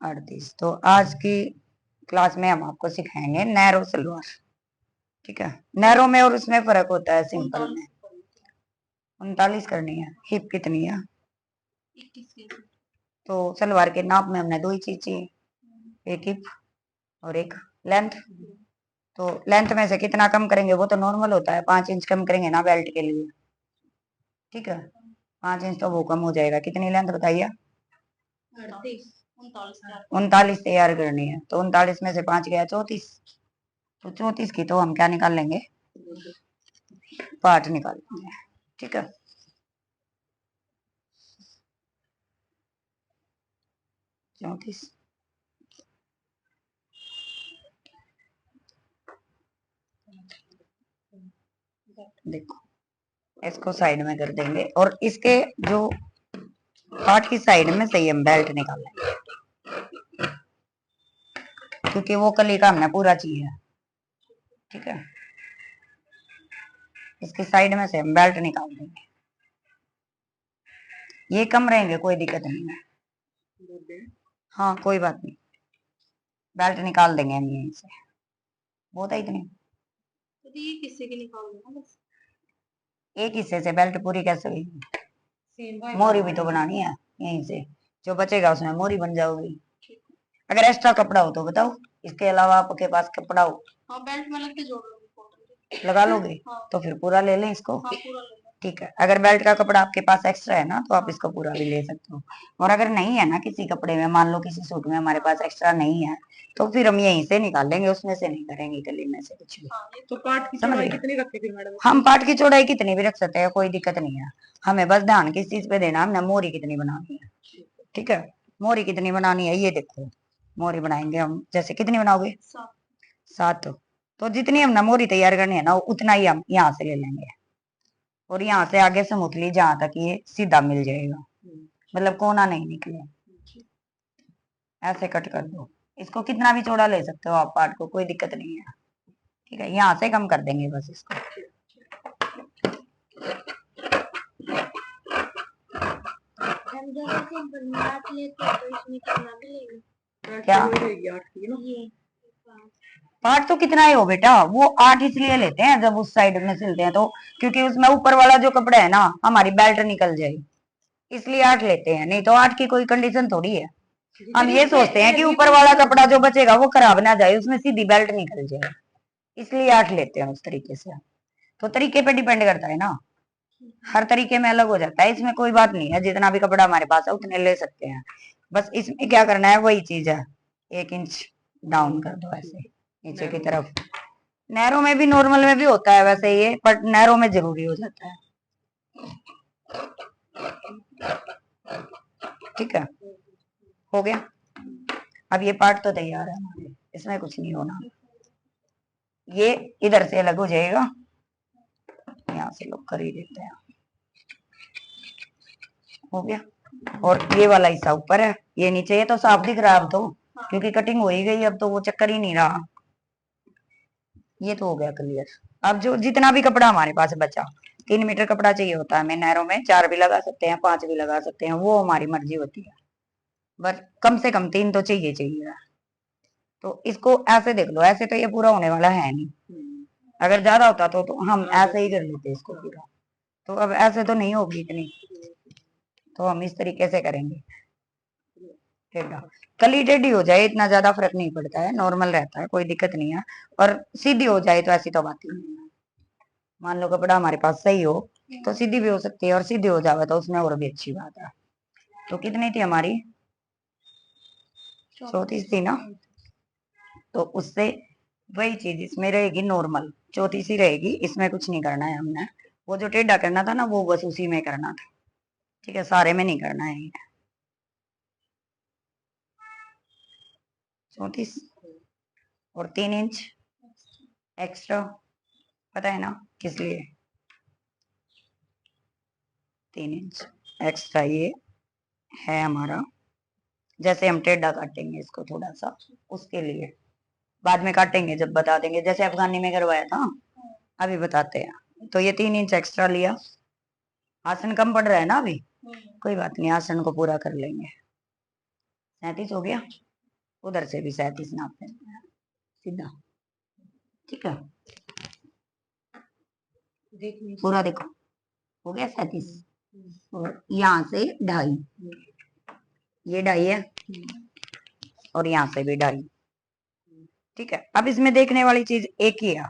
38। तो आज की क्लास में हम आपको सिखाएंगे नैरो सलवार। ठीक है, नैरो में और उसमें फर्क होता है सिंपल में। 39 करनी है। हिप कितनी है? 21। तो सलवार के नाप में हमने दो ही चीज चाहिए, एक हिप और एक लेंथ। तो लेंथ में से कितना कम करेंगे वो तो नॉर्मल होता है, 5 इंच कम करेंगे ना बेल्ट के लिए। ठीक है, 5 इंच तो वो कम हो जाएगा। कितनी लेंथ बताइए? 39 तैयार करनी है। तो 39 में से 5 गया 34। तो 34 की तो हम क्या निकाल लेंगे? पार्ट निकाल लेंगे। ठीक है, चौतीस। देखो, इसको साइड में कर देंगे और इसके जो पार्ट की साइड में से हम बेल्ट निकाल लेंगे, क्योंकि वो कली का हमने पूरा चाहिए। ठीक है, इसकी साइड में से हम बेल्ट निकाल देंगे। ये कम रहेंगे, कोई दिक्कत नहीं है। हाँ कोई बात नहीं, बेल्ट निकाल देंगे हम यहीं से। बहुत है इतनी। तो ये किससे के निकाल देना बस। एक हिस्से से बेल्ट पूरी कैसे हुई? मोरी भी तो बनानी है यहीं से, जो बचेगा उसमें मोरी बन जाओगी। अगर एक्स्ट्रा कपड़ा हो तो बताओ, इसके अलावा आपके पास कपड़ा हो? हाँ, बेल्ट में लग के जोड़ लोगे। लगा लोगे? हाँ। तो फिर पूरा ले लें इसको। हाँ, पूरा ले लो। ठीक है, अगर बेल्ट का कपड़ा आपके पास एक्स्ट्रा है ना तो आप इसको पूरा भी ले सकते हो। और अगर नहीं है ना किसी कपड़े में, मान लो किसी सूट में हमारे पास एक्स्ट्रा नहीं है, तो फिर हम यहीं से निकाल लेंगे, उसमें से नहीं करेंगे गले में से कुछ भी। तो पार्ट की चौड़ाई कितनी रखें फिर मैडम? हम पार्ट की चौड़ाई कितनी भी रख सकते हैं, कोई दिक्कत नहीं है। हमें बस ध्यान किस चीज पे देना, हमने मोरी कितनी बनानी है। ठीक है, मोरी कितनी बनानी है ये देखो। मोरी बनाएंगे हम, जैसे कितनी बनाओगे? 7। तो जितनी हमने मोरी तैयार करनी है ना उतना ही हम यहाँ से ले लेंगे, और यहाँ से आगे स्मूथली जहां तक ये सीधा मिल जाएगा, मतलब कोना नहीं निकले। ऐसे कट कर दो। इसको कितना भी चौड़ा ले सकते हो आप पार्ट को, कोई दिक्कत नहीं है। ठीक है, यहाँ से कम कर देंगे बस इसको। क्या पार्ट तो कितना ही हो बेटा, वो 8 इसलिए लेते हैं जब उस साइड में सिलते हैं तो, क्योंकि उसमें ऊपर वाला जो कपड़ा है ना हमारी बेल्ट निकल जाए, इसलिए 8 लेते हैं। नहीं तो 8 की कोई कंडीशन थोड़ी है। हम ये सोचते हैं कि ऊपर वाला कपड़ा जो बचेगा वो खराब ना जाए, उसमें सीधी बेल्ट निकल जाए, इसलिए 8 लेते हैं उस तरीके से। तो तरीके पे डिपेंड करता है ना, हर तरीके में अलग हो जाता है। इसमें कोई बात नहीं है, जितना भी कपड़ा हमारे पास है उतने ले सकते हैं। बस इसमें क्या करना है वही चीज है, 1 इंच डाउन कर दो ऐसे नीचे की तरफ। नैरो में भी नॉर्मल में भी होता है वैसे ये, बट नैरो में जरूरी हो जाता है। ठीक है, हो गया। अब ये पार्ट तो तैयार है हमारे, इसमें कुछ नहीं होना। ये इधर से अलग हो जाएगा, यहाँ से लोग कर ही देते हैं। हो गया, और ये वाला हिस्सा ऊपर है, ये नीचे। ये तो साफ दिख रहा है अब तो, क्योंकि कटिंग हो ही गई, अब तो वो चक्कर ही नहीं रहा। ये तो हो गया क्लियर। अब जो जितना भी कपड़ा हमारे पास बचा, 3 मीटर कपड़ा चाहिए होता है हमें नैरो में, 4 भी लगा सकते हैं, 5 भी लगा सकते हैं, वो हमारी मर्जी होती है। बस कम से कम 3 तो चाहिए चाहिए। तो इसको ऐसे देख लो, ऐसे तो ये पूरा होने वाला है नहीं। अगर ज्यादा होता तो हम ऐसे ही कर लेते इसको पूरा। तो अब ऐसे तो नहीं होगी इतनी, तो हम इस तरीके से करेंगे। टेढ़ा कली टेढ़ी हो जाए इतना ज्यादा फर्क नहीं पड़ता है, नॉर्मल रहता है, कोई दिक्कत नहीं है। और सीधी हो जाए तो ऐसी तो बात ही नहीं है। मान लो कपड़ा हमारे पास सही हो तो सीधी भी हो सकती है, और सीधी हो जाए तो उसमें और भी अच्छी बात है। तो कितनी थी हमारी? 34 थी ना, तो उससे वही चीज इसमें रहेगी, नॉर्मल 34 ही रहेगी। इसमें कुछ नहीं करना है हमने, वो जो टेढ़ा करना था ना वो बस उसी में करना था। ठीक है, सारे में नहीं करना है। 34 और 3 इंच एक्स्ट्रा, पता है ना किस लिए? 3 इंच एक्स्ट्रा ये है हमारा, जैसे हम टेढ़ा काटेंगे इसको थोड़ा सा, उसके लिए बाद में काटेंगे जब बता देंगे, जैसे अफगानी में करवाया था अभी बताते हैं। तो ये 3 इंच एक्स्ट्रा लिया। आसन कम पड़ रहा है ना अभी, कोई बात नहीं, आसन को पूरा कर लेंगे। 37 हो गया। उधर से भी 37 नापते हैं सीधा। ठीक है, पूरा देखो हो गया 37। और यहाँ से 2.5, ये 2.5 है, और यहाँ से भी 2.5। ठीक है, अब इसमें देखने वाली चीज एक ही है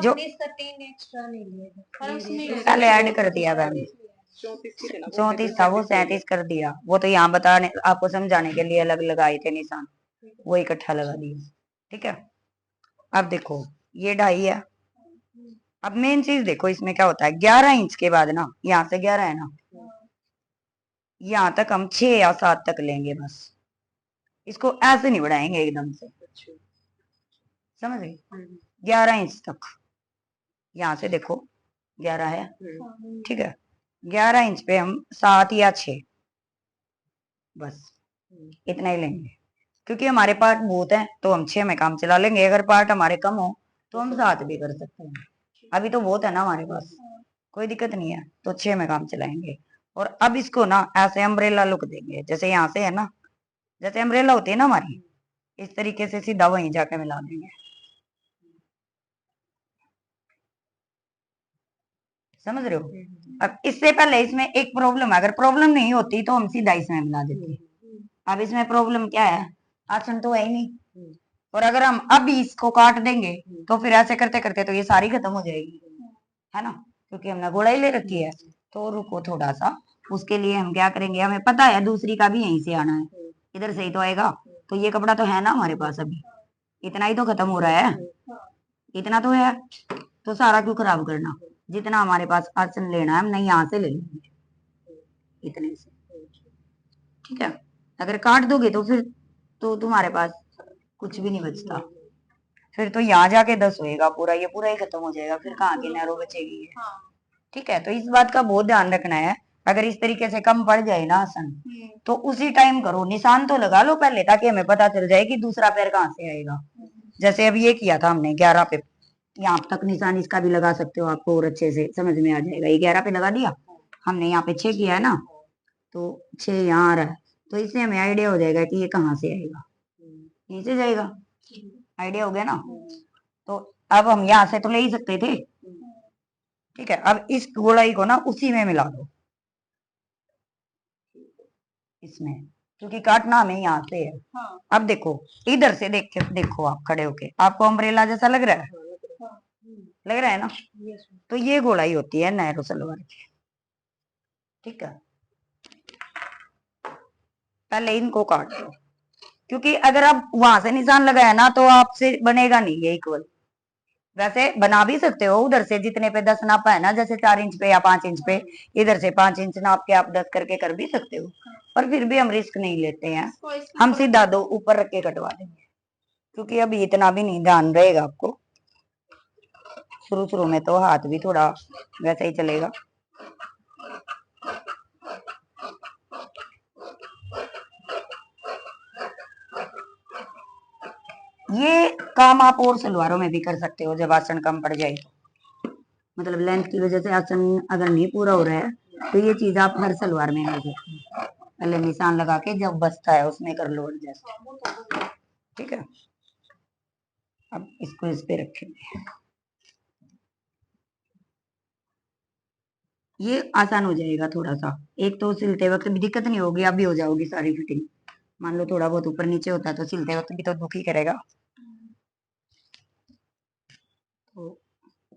जो एक्स्ट्रा नहीं लिए पहले ऐड कर दिया मैम, 34 था वो 37 कर दिया। वो तो यहाँ बताने आपको समझाने के लिए अलग लगाए थे निशान, वो इकट्ठा लगा दिए। ठीक है, अब देखो ये 2.5 है। अब मेन चीज देखो इसमें क्या होता है, 11 इंच के बाद ना, यहाँ से 11 है ना, यहाँ तक हम 6 या 7 तक लेंगे बस। इसको ऐसे नहीं बढ़ाएंगे एकदम से, समझ गए? 11 इंच तक, यहाँ से देखो 11 है, ठीक है, 11 इंच पे हम 7 या 6 बस इतना ही लेंगे, क्योंकि हमारे पार्ट बहुत है तो हम 6 में काम चला लेंगे। अगर पार्ट हमारे कम हो तो हम 7 भी कर सकते हैं। अभी तो बहुत है ना हमारे पास, कोई दिक्कत नहीं है, तो 6 में काम चलाएंगे। और अब इसको ना ऐसे अम्ब्रेला लुक देंगे, जैसे यहाँ से है ना, जैसे अम्ब्रेला होती है ना हमारी, इस तरीके से सीधा वहीं जाके मिला देंगे। समझ रहे हो? अब इससे पहले इसमें एक प्रॉब्लम है, अगर प्रॉब्लम नहीं होती तो हम सीधा इसमें मिला देते। अब इसमें प्रॉब्लम क्या है, आसन तो है ही नहीं, और अगर हम अभी इसको काट देंगे तो फिर ऐसे करते करते तो ये सारी खत्म हो जाएगी, है ना, क्योंकि हमने गोलाई ले रखी है। तो रुको थोड़ा सा, उसके लिए हम क्या करेंगे, हमें पता है दूसरी का भी यहीं से आना है, इधर से ही तो आएगा। तो ये कपड़ा तो है ना हमारे पास, अभी इतना ही तो खत्म हो रहा है, इतना तो है, तो सारा क्यों खराब करना। जितना हमारे पास आसन लेना है हम नहीं यहाँ से ले लेंगे, इतने से। ठीक है, अगर काट दोगे तो फिर तो तुम्हारे पास कुछ भी नहीं बचता, फिर तो यहाँ जाके 10 होएगा पूरा, ये पूरा ही खत्म हो जाएगा, फिर कहाँ की नैरो बचेगी ये। ठीक है, तो इस बात का बहुत ध्यान रखना है। अगर इस तरीके से कम पड़ जाए ना आसन, तो उसी टाइम करो, निशान तो लगा लो पहले, ताकि हमें पता चल जाए कि दूसरा पैर कहाँ से आएगा। जैसे अब ये किया था हमने 11 पे, यहाँ तक निशान इसका भी लगा सकते हो, आपको और अच्छे से समझ में आ जाएगा। ये 11 पे लगा दिया हमने, यहाँ पे 6 किया है ना, तो 6 यहाँ आ रहा है, तो इससे हमें आइडिया हो जाएगा कि ये कहाँ से आएगा, नीचे जाएगा। आइडिया हो गया ना? तो अब हम यहाँ से तो ले ही सकते थे। ठीक है, अब इस गोलाई को ना उसी में मिला दो, इसमें, क्योंकि काटना हमें यहाँ से है। अब देखो इधर से देख के देखो, आप खड़े होके, आपको अम्ब्रेला जैसा लग रहा है? लग रहा है ना? तो ये गोलाई होती है नैरो सलवार की। ठीक है, पहले इनको काट दो, क्योंकि अगर आप वहां से निशान लगाया ना तो आपसे बनेगा नहीं ये इक्वल। वैसे बना भी सकते हो उधर से, जितने पे 10 नापा है ना, जैसे 4 इंच पे या 5 इंच पे, इधर से 5 इंच नाप के आप 10 करके कर भी सकते हो, पर फिर भी हम रिस्क नहीं लेते हैं, हम सीधा 2 ऊपर रख के कटवा देंगे, क्योंकि अभी इतना भी नहीं ध्यान रहेगा आपको। शुरू शुरू में तो हाथ भी थोड़ा वैसे ही चलेगा। ये काम आप और सलवारों में भी कर सकते हो, जब आसन कम पड़ जाए तो, मतलब लेंथ की वजह से आसन अगर नहीं पूरा हो रहा है, तो ये चीज आप हर सलवार में कर सकते हो। पहले निशान लगा के जब बसता है उसमें कर लो एडजस्ट। ठीक है, अब इसको इस पे रखेंगे, ये आसान हो जाएगा थोड़ा सा। एक तो सिलते वक्त भी दिक्कत नहीं होगी, अब भी हो जाओगी सारी फिटिंग। मान लो थोड़ा बहुत ऊपर नीचे होता है तो सिलते वक्त भी तो दुख ही करेगा। तो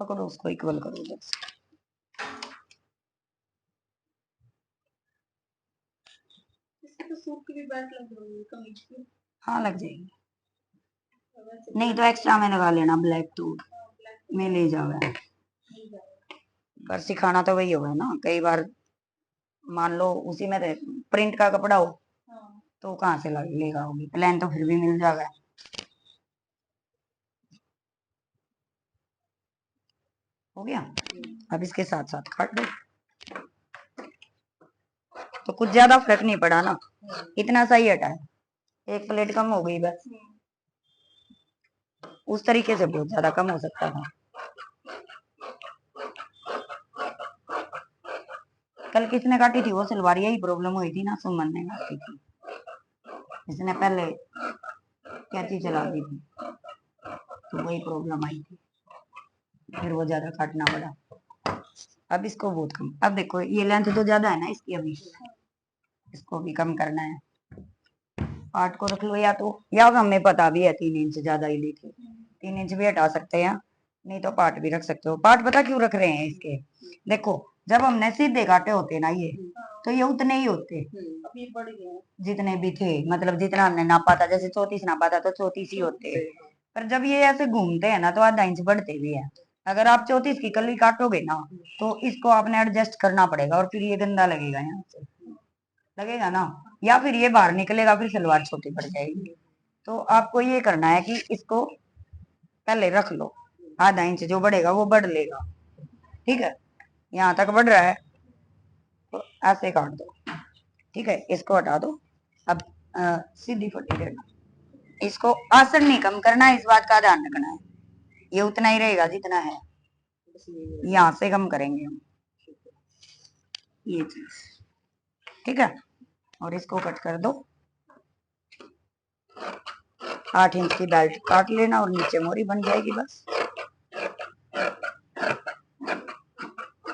पकड़ो उसको, इक्वल करो उधर से। तो सूट की भी बैक लग जाएगी कमीज की। हाँ लग जाएगी, नहीं तो एक्स्ट्रा में लगा लेना ब्लैक, तो में ले जाओ, पर सिखाना तो वही होगा ना। कई बार मान लो उसी में प्रिंट का कपड़ा हो तो कहाँ से लेगा, होगी प्लान तो फिर भी मिल जाएगा। हो गया, अब इसके साथ साथ काट दो, तो कुछ ज्यादा फर्क नहीं पड़ा ना, इतना सही हटा है, एक प्लेट कम हो गई बस, उस तरीके से बहुत ज्यादा कम हो सकता था। कल किसने काटी थी वो सलवार, यही प्रॉब्लम हुई थी ना, सुमन ने काटी थी, इसने पहले कैंची चला दी थी तो वही प्रॉब्लम आई थी, फिर वो ज्यादा काटना पड़ा। अब इसको बहुत कम, अब देखो ये लेंथ तो ज्यादा है ना इसकी, अभी इसको भी कम करना है। पार्ट को रख लो, या हमें पता भी है 3 इंच ज्यादा ही ली थी, 3 इंच भी हटा सकते हैं, नहीं तो पार्ट भी रख सकते हो। पार्ट पता क्यों रख रहे हैं इसके, देखो जब हमने सीधे काटे होते ना ये, तो ये उतने ही होते अभी बढ़ गया। जितने भी थे, मतलब जितना हमने नापा था, जैसे 34 नापा था तो 34 ही होते। पर जब ये ऐसे घूमते हैं ना तो आधा इंच बढ़ते भी है। अगर आप 34 की कली काटोगे ना तो इसको आपने एडजस्ट करना पड़ेगा, और फिर ये गंदा लगेगा, यहाँ से लगेगा ना, या फिर ये बाहर निकलेगा, फिर सलवार छोटी पड़ जाएगी। तो आपको ये करना है कि इसको पहले रख लो, आधा इंच जो बढ़ेगा वो बढ़ लेगा, ठीक है। यहाँ तक बढ़ रहा है तो ऐसे काट दो, ठीक है। इसको हटा दो। अब सीधी पट्टी देना, इसको आसन नहीं कम करना है, इस बात का ध्यान रखना है, ये उतना ही रहेगा जितना है, यहाँ से कम करेंगे हम ये चीज, ठीक है। और इसको कट कर दो, 8 इंच की बेल्ट काट लेना और नीचे मोरी बन जाएगी बस।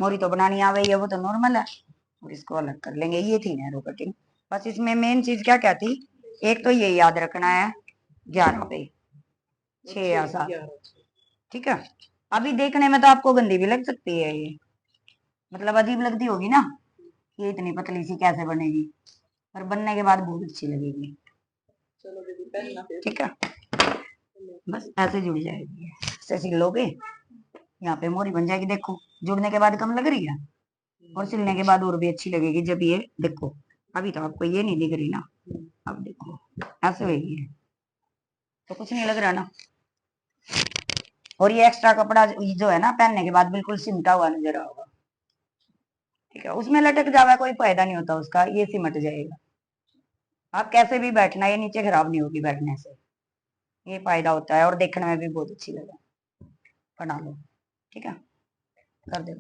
मोरी तो बनानी आ गई है, वो तो नॉर्मल है, और इसको अलग कर लेंगे। ये थी नैरो कटिंग, बस इसमें मेन चीज क्या क्या थी, एक तो ये याद रखना है 11 पे 6 या 7, ठीक है। अभी देखने में तो आपको गंदी भी लग सकती है ये, मतलब अजीब लगती होगी ना, ये इतनी पतली सी कैसे बनेगी, पर बनने के बाद बहुत अच्छी लगेगी, ठीक है। बस ऐसे जुड़ जाएगी, ऐसे सिल लोगे, यहाँ पे मोरी बन जाएगी। देखो जुड़ने के बाद कम लग रही है, और सिलने के बाद और भी अच्छी लगेगी। जब ये देखो, अभी तो आपको ये नहीं दिख रही ना, अब देखो ऐसे होगी तो कुछ नहीं लग रहा ना। और ये एक्स्ट्रा कपड़ा जो है ना, पहनने के बाद बिल्कुल सिमटा हुआ नजर आएगा, ठीक है। उसमें लटक जावा कोई फायदा नहीं होता उसका, ये सिमट जाएगा। आप कैसे भी बैठना, ये नीचे खराब नहीं होगी बैठने से, ये फायदा होता है, और देखने में भी बहुत अच्छी लगे। बना लो, ठीक है, कर दो।